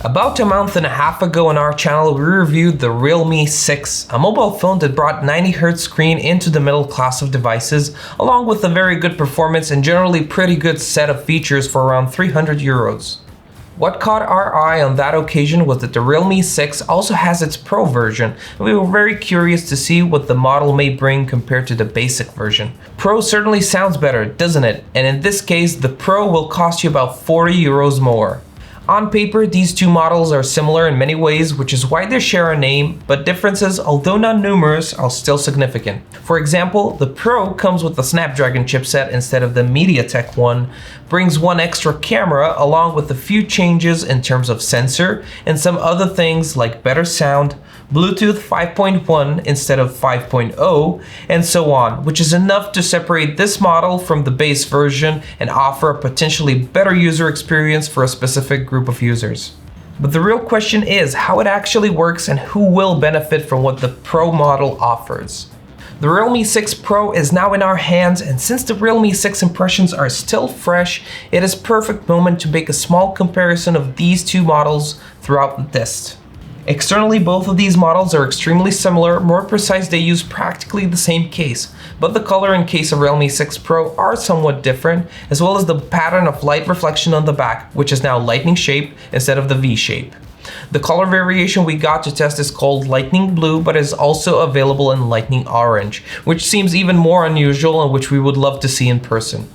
About a month and a half ago on our channel, we reviewed the Realme 6, a mobile phone that brought 90Hz screen into the middle class of devices, along with a very good performance and generally pretty good set of features for around 300 euros. What caught our eye on that occasion was that the Realme 6 also has its Pro version, and we were very curious to see what the model may bring compared to the basic version. Pro certainly sounds better, doesn't it? And in this case, the Pro will cost you about 40 euros more. On paper, these two models are similar in many ways, which is why they share a name, but differences, although not numerous, are still significant. For example, the Pro comes with the Snapdragon chipset instead of the MediaTek one, brings one extra camera along with a few changes in terms of sensor and some other things like better sound, Bluetooth 5.1 instead of 5.0, and so on, which is enough to separate this model from the base version and offer a potentially better user experience for a specific group of users. But the real question is how it actually works and who will benefit from what the Pro model offers. The Realme 6 Pro is now in our hands, and since the Realme 6 impressions are still fresh, it is a perfect moment to make a small comparison of these two models throughout the test. Externally, both of these models are extremely similar. More precise, they use practically the same case, but the color in case of Realme 6 Pro are somewhat different, as well as the pattern of light reflection on the back, which is now lightning shape instead of the V shape. The color variation we got to test is called lightning blue, but is also available in lightning orange, which seems even more unusual and which we would love to see in person.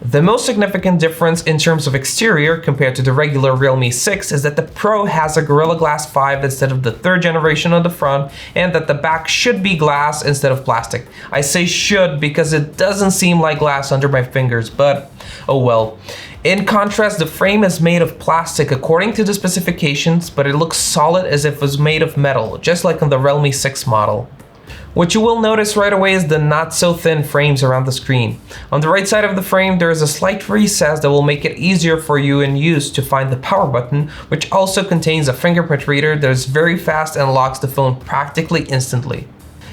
The most significant difference in terms of exterior compared to the regular Realme 6 is that the Pro has a Gorilla Glass 5 instead of the third generation on the front, and that the back should be glass instead of plastic. I say should because it doesn't seem like glass under my fingers, but oh well. In contrast, the frame is made of plastic according to the specifications, but it looks solid as if it was made of metal, just like on the Realme 6 model. What you will notice right away is the not so thin frames around the screen. On the right side of the frame, there is a slight recess that will make it easier for you in use to find the power button, which also contains a fingerprint reader that is very fast and locks the phone practically instantly.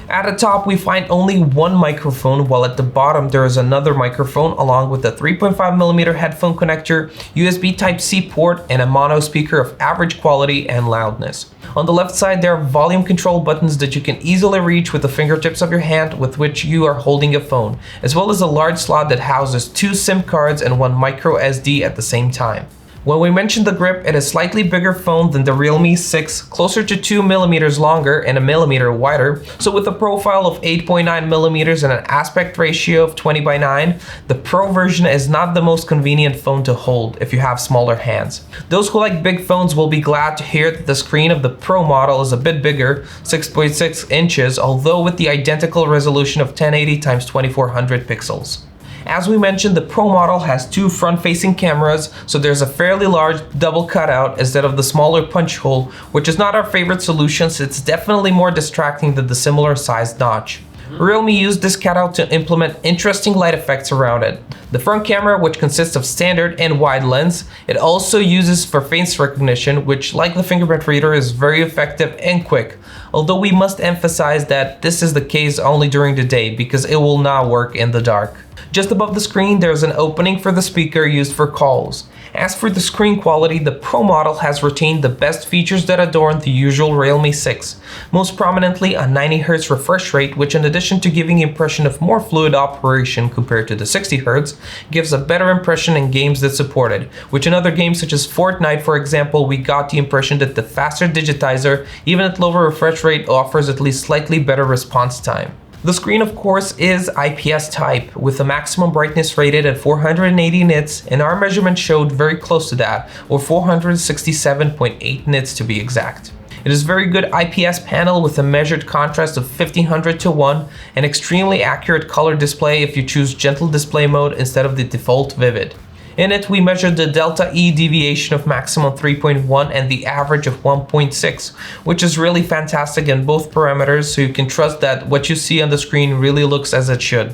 At the top, we find only one microphone, while at the bottom there is another microphone along with a 3.5mm headphone connector, USB Type-C port, and a mono speaker of average quality and loudness. On the left side, there are volume control buttons that you can easily reach with the fingertips of your hand with which you are holding a phone, as well as a large slot that houses 2 SIM cards and 1 micro SD at the same time. When we mentioned the grip, it is a slightly bigger phone than the Realme 6, closer to 2mm longer and 1mm wider, so with a profile of 8.9mm and an aspect ratio of 20:9, the Pro version is not the most convenient phone to hold if you have smaller hands. Those who like big phones will be glad to hear that the screen of the Pro model is a bit bigger, 6.6 inches, although with the identical resolution of 1080x2400 pixels. As we mentioned, the Pro model has 2 front-facing cameras, so there's a fairly large double cutout instead of the smaller punch hole, which is not our favorite solution since it's definitely more distracting than the similar sized notch. Realme used this cutout to implement interesting light effects around it. The front camera, which consists of standard and wide lens, it also uses for face recognition, which, like the fingerprint reader, is very effective and quick, although we must emphasize that this is the case only during the day because it will not work in the dark. Just above the screen, there's an opening for the speaker used for calls. As for the screen quality, the Pro model has retained the best features that adorn the usual Realme 6. Most prominently, a 90Hz refresh rate, which in addition to giving the impression of more fluid operation compared to the 60Hz, gives a better impression in games that support it, which in other games such as Fortnite, for example, we got the impression that the faster digitizer, even at lower refresh rate, offers at least slightly better response time. The screen, of course, is IPS type, with a maximum brightness rated at 480 nits, and our measurement showed very close to that, or 467.8 nits to be exact. It is a very good IPS panel with a measured contrast of 1500:1, an extremely accurate color display if you choose gentle display mode instead of the default vivid. In it, we measured the delta E deviation of maximum 3.1 and the average of 1.6, which is really fantastic in both parameters, so you can trust that what you see on the screen really looks as it should.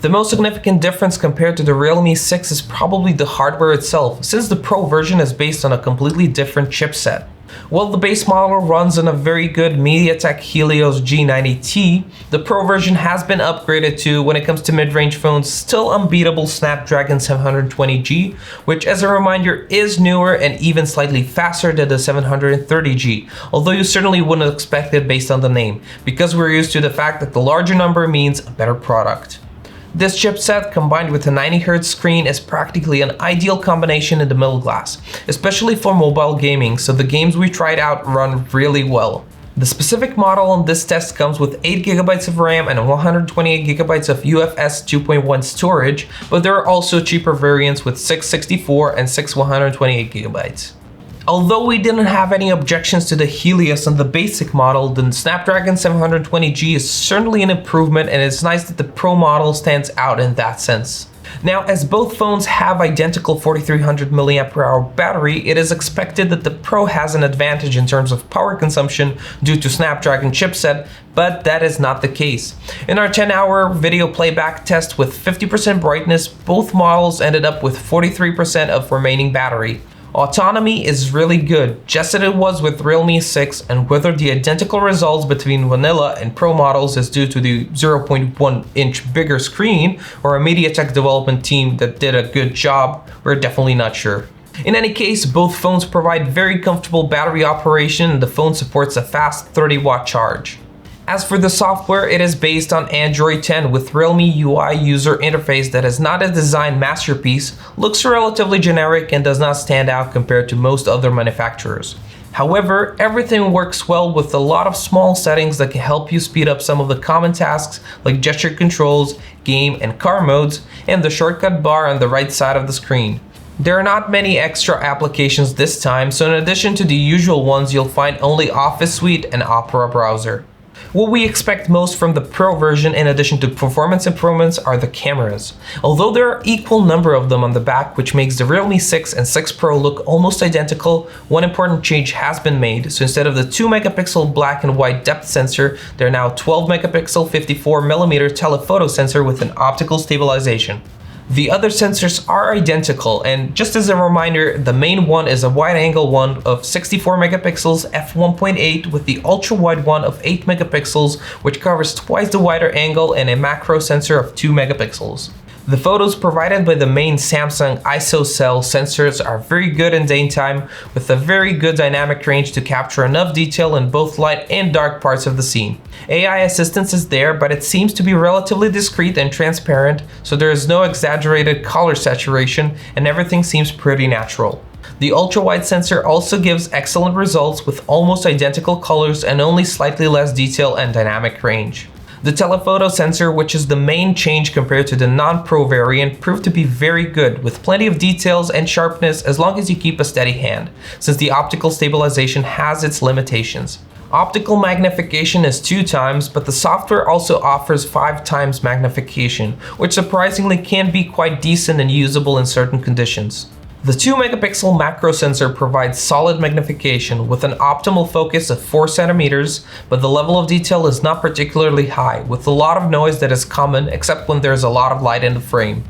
The most significant difference compared to the Realme 6 is probably the hardware itself, since the Pro version is based on a completely different chipset. While the base model runs on a very good MediaTek Helios G90T, the Pro version has been upgraded to, when it comes to mid-range phones, still unbeatable Snapdragon 720G, which as a reminder is newer and even slightly faster than the 730G, although you certainly wouldn't expect it based on the name, because we're used to the fact that the larger number means a better product. This chipset combined with a 90Hz screen is practically an ideal combination in the middle class, especially for mobile gaming, so the games we tried out run really well. The specific model on this test comes with 8GB of RAM and 128GB of UFS 2.1 storage, but there are also cheaper variants with 664 and 128GB. Although we didn't have any objections to the Helios on the basic model, the Snapdragon 720G is certainly an improvement, and it's nice that the Pro model stands out in that sense. Now, as both phones have identical 4300 mAh battery, it is expected that the Pro has an advantage in terms of power consumption due to Snapdragon chipset, but that is not the case. In our 10-hour video playback test with 50% brightness, both models ended up with 43% of remaining battery. Autonomy is really good, just as it was with Realme 6, and whether the identical results between vanilla and Pro models is due to the 0.1-inch bigger screen or a MediaTek development team that did a good job, we're definitely not sure. In any case, both phones provide very comfortable battery operation, and the phone supports a fast 30-watt charge. As for the software, it is based on Android 10 with Realme UI user interface that is not a design masterpiece, looks relatively generic, and does not stand out compared to most other manufacturers. However, everything works well with a lot of small settings that can help you speed up some of the common tasks like gesture controls, game and car modes, and the shortcut bar on the right side of the screen. There are not many extra applications this time, so in addition to the usual ones, you'll find only Office Suite and Opera browser. What we expect most from the Pro version, in addition to performance improvements, are the cameras. Although there are equal number of them on the back, which makes the Realme 6 and 6 Pro look almost identical, one important change has been made. So instead of the 2-megapixel black and white depth sensor, they're now 12-megapixel 54mm telephoto sensor with an optical stabilization. The other sensors are identical, and just as a reminder, the main one is a wide-angle one of 64 megapixels f1.8 with the ultra-wide one of 8 megapixels, which covers twice the wider angle, and a macro sensor of 2 megapixels. The photos provided by the main Samsung ISO cell sensors are very good in daytime, with a very good dynamic range to capture enough detail in both light and dark parts of the scene. AI assistance is there, but it seems to be relatively discreet and transparent, so there is no exaggerated color saturation and everything seems pretty natural. The ultra-wide sensor also gives excellent results with almost identical colors and only slightly less detail and dynamic range. The telephoto sensor, which is the main change compared to the non-Pro variant, proved to be very good, with plenty of details and sharpness as long as you keep a steady hand, since the optical stabilization has its limitations. Optical magnification is 2 times, but the software also offers 5 times magnification, which surprisingly can be quite decent and usable in certain conditions. The 2-megapixel macro sensor provides solid magnification with an optimal focus of 4 centimeters, but the level of detail is not particularly high, with a lot of noise that is common except when there's a lot of light in the frame.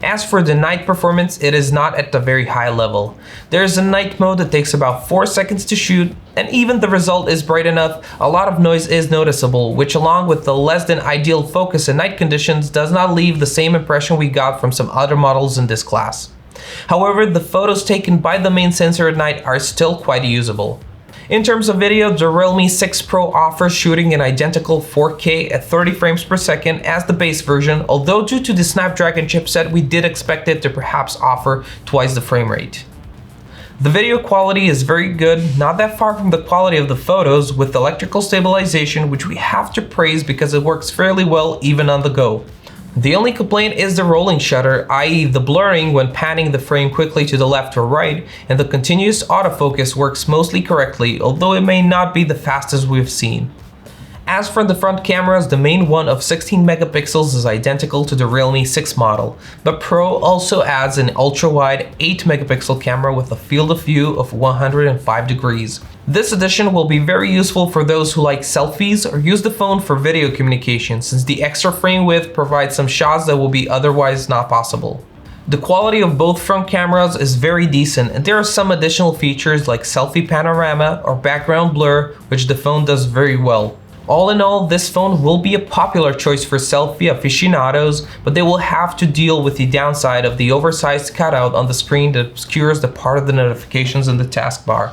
As for the night performance, it is not at a very high level. There is a night mode that takes about 4 seconds to shoot, and even the result is bright enough, a lot of noise is noticeable, which along with the less than ideal focus in night conditions does not leave the same impression we got from some other models in this class. However, the photos taken by the main sensor at night are still quite usable. In terms of video, the Realme 6 Pro offers shooting in identical 4K at 30 frames per second as the base version, although due to the Snapdragon chipset we did expect it to perhaps offer twice the frame rate. The video quality is very good, not that far from the quality of the photos, with electrical stabilization, which we have to praise because it works fairly well even on the go. The only complaint is the rolling shutter, i.e. the blurring when panning the frame quickly to the left or right, and the continuous autofocus works mostly correctly, although it may not be the fastest we've seen. As for the front cameras, the main one of 16 megapixels is identical to the Realme 6 model, but Pro also adds an ultra-wide 8 megapixel camera with a field of view of 105 degrees. This addition will be very useful for those who like selfies or use the phone for video communication, since the extra frame width provides some shots that will be otherwise not possible. The quality of both front cameras is very decent, and there are some additional features like selfie panorama or background blur, which the phone does very well. All in all, this phone will be a popular choice for selfie aficionados, but they will have to deal with the downside of the oversized cutout on the screen that obscures the part of the notifications in the taskbar.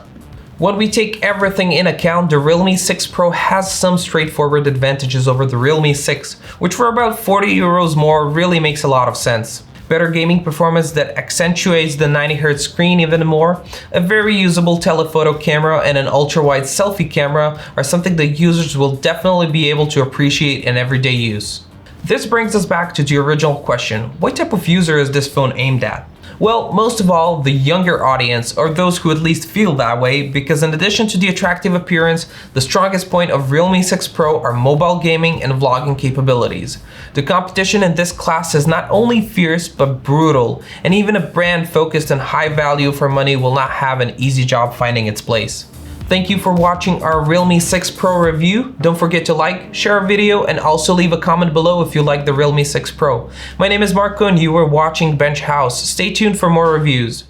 When we take everything in account, the Realme 6 Pro has some straightforward advantages over the Realme 6, which for about 40 euros more really makes a lot of sense. Better gaming performance that accentuates the 90Hz screen even more, a very usable telephoto camera, and an ultra-wide selfie camera are something that users will definitely be able to appreciate in everyday use. This brings us back to the original question: what type of user is this phone aimed at? Well, most of all, the younger audience, or those who at least feel that way, because in addition to the attractive appearance, the strongest point of Realme 6 Pro are mobile gaming and vlogging capabilities. The competition in this class is not only fierce, but brutal, and even a brand focused on high value for money will not have an easy job finding its place. Thank you for watching our Realme 6 Pro review. Don't forget to like, share our video, and also leave a comment below if you like the Realme 6 Pro. My name is Marco and you were watching Bench House. Stay tuned for more reviews.